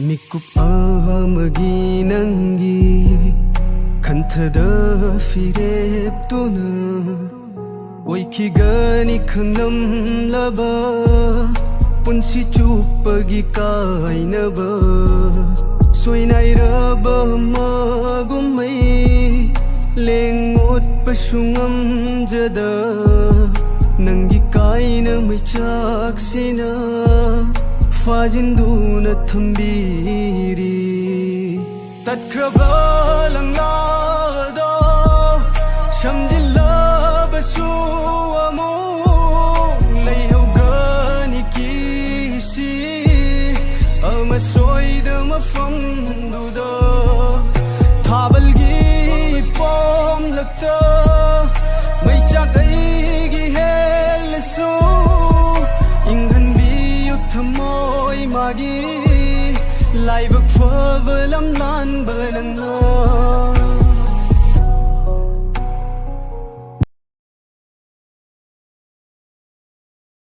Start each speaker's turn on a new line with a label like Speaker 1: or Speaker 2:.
Speaker 1: Mikup amagi nangi Kanthada firep tuna Oikigani khanam laba Punsi chupagi kainaba Soinairaba magumai Lengot pasungam jada Nangi kaina michaksina Fajinduna thambiri Tatkraba langlado Shamjilabasu amu Layhawgani kisi Amasoida mafamduda Thabalgi pom lakta Maichakaigi helasu Inghanbi thamoy magi Laibak fawala